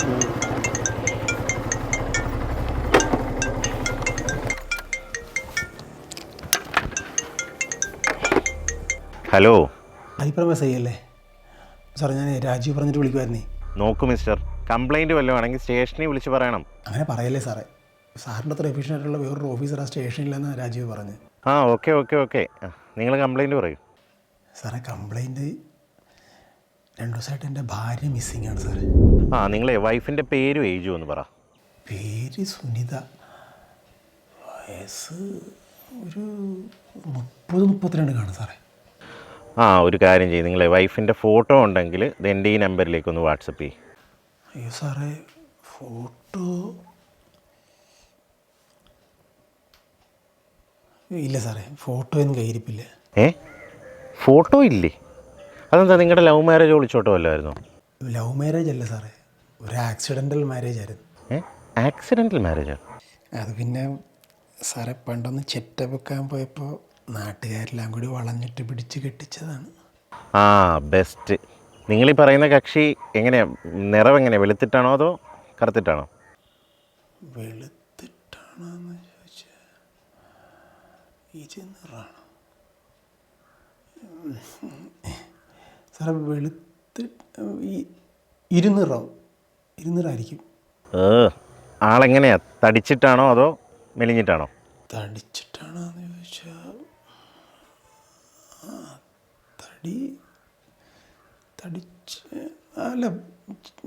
Hello, ഐപ്രമേസ് അല്ലേ sir? ഞാൻ രാജീവ് പറഞ്ഞിട്ട് വിളിക്കുമായിരുന്നേ. നോക്കൂ മിസ്റ്റർ, കംപ്ലൈൻറ്റ് വല്ലതും ആണെങ്കിൽ സ്റ്റേഷനിൽ വിളിച്ച് പറയണം. അങ്ങനെ പറയല്ലേ സാറേ. സാറിൻ്റെ അത്ര എഫിഷ്യൻ്റായിട്ടുള്ള വേറൊരു ഓഫീസർ ആ സ്റ്റേഷനിലെന്ന് രാജീവ് പറഞ്ഞ്. ആ ഓക്കെ നിങ്ങൾ കംപ്ലൈൻറ്റ് പറയൂ. സാറേ, കംപ്ലൈൻറ്റ് 2 ദിവസമായിട്ട് എൻ്റെ ഭാര്യ മിസ്സിങ് ആണ് സാറേ. നിങ്ങളെ വൈഫിൻ്റെ പേരും ഏജും ഒന്ന് പറ. പേര് സുനിത, വയസ്സ് ഒരു 30-32 കാണും സാറേ. ഒരു കാര്യം ചെയ്യും, നിങ്ങളെ വൈഫിൻ്റെ ഫോട്ടോ ഉണ്ടെങ്കിൽ ഇത് എൻ്റെ ഈ നമ്പറിലേക്കൊന്ന് വാട്സപ്പ് ചെയ്യും. അയ്യോ സാറേ, ഫോട്ടോ ഇല്ല സാറേ, ഫോട്ടോ ഒന്നും കയ്യിരിപ്പില്ല. ഫോട്ടോ ഇല്ലേ? അതെന്താ, നിങ്ങളുടെ ലവ് മാരേജ് ഒളിച്ചോട്ടോ വല്ലതായിരുന്നു? ലവ് മാരേജ് അല്ല സാറേ, ഒരു ആക്സിഡൻ്റൽ മാരേജ് ആയിരുന്നു. ആക്സിഡൻ്റൽ മാരേജാ? അത് പിന്നെ സാറേ, പണ്ടൊന്ന് ചെറ്റ വെക്കാൻ പോയപ്പോൾ നാട്ടുകാരെല്ലാം കൂടി വളഞ്ഞിട്ട് പിടിച്ച് കെട്ടിച്ചതാണ്. ബെസ്റ്റ്. നിങ്ങളീ പറയുന്ന കക്ഷി എങ്ങനെയാണ്, നിറം എങ്ങനെയാണ്, വെളുത്തിട്ടാണോ അതോ കറുത്തിട്ടാണോ? വെളുത്തിട്ടാണോന്ന് ചോദിച്ചാൽ നിറാണ് സാറേ. ഇരുനിറായിരിക്കും. ആളെങ്ങനെയാ, തടിച്ചിട്ടാണോ അതോ മെലിഞ്ഞിട്ടാണോ? തടിച്ചിട്ടാണോന്ന് ചോദിച്ചാൽ അല്ല,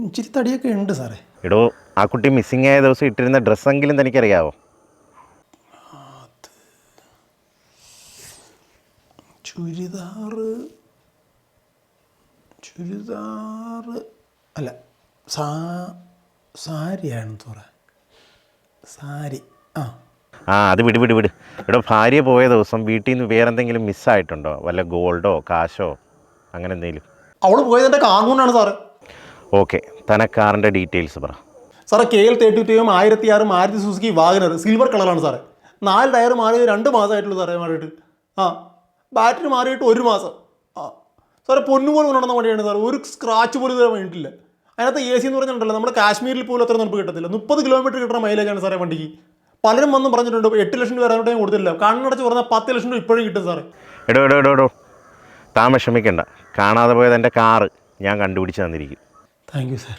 ഇച്ചിരി തടിയൊക്കെ ഉണ്ട് സാറേ. എടോ, ആ കുട്ടി മിസ്സിങ് ആയ ദിവസം ഇട്ടിരുന്ന ഡ്രസ്സെങ്കിലും തനിക്കറിയാവോ? അത് ചുരിദാറ് അല്ല, സാരിയാണെന്ന് പറയാം. സാരി. അത് വിട്. എടോ, ഭാര്യ പോയ ദിവസം വീട്ടിൽ നിന്ന് വേറെന്തെങ്കിലും മിസ്സായിട്ടുണ്ടോ? വല്ല ഗോൾഡോ കാശോ അങ്ങനെ എന്തെങ്കിലും? അവൾ പോയതിൻ്റെ കാർമൂന്നാണ് സാറ്. ഓക്കെ, തനക്കാറിൻ്റെ ഡീറ്റെയിൽസ് പറ. സാറേ, KL 32 1006 Maruti Suzuki WagonR, silver കളറാണ് സാറേ. 4 ടയർ മാറിയത് 2 മാസമായിട്ടുള്ളൂ സാറേ മാറിയിട്ട്. ബാറ്ററി മാറിയിട്ട് 1 മാസം. സാറേ, പൊന്നുപോലെ കൊണ്ടുവന്ന വണ്ടിയാണ് സാർ. ഒരു സ്ക്രാച്ച് പോലും ഇതുവരെ വേണ്ടിയിട്ടില്ല. അതിനകത്ത് AC എന്ന് പറഞ്ഞിട്ടുണ്ടല്ലോ, നമ്മുടെ കാശ്മീരിൽ പോലും അത്ര നമുക്ക് കിട്ടത്തില്ല. 30 കിലോമീറ്റർ കിട്ടുന്ന മൈലേജാണ് സാറേ വണ്ടിക്ക്. പലരും വന്നും പറഞ്ഞിട്ടുണ്ട് 8 ലക്ഷം രൂപ വരാനായിട്ട് കൊടുത്തില്ല. കണ്ണടച്ച് പറഞ്ഞാൽ 10 ലക്ഷം രൂപ ഇപ്പോഴും കിട്ടും സാറേ. എടോ, താൻ വിഷമിക്കണ്ട. കാണാതെ പോയത് എൻ്റെ കാറ് ഞാൻ കണ്ടുപിടിച്ച് തന്നിരിക്കും. Thank you sir.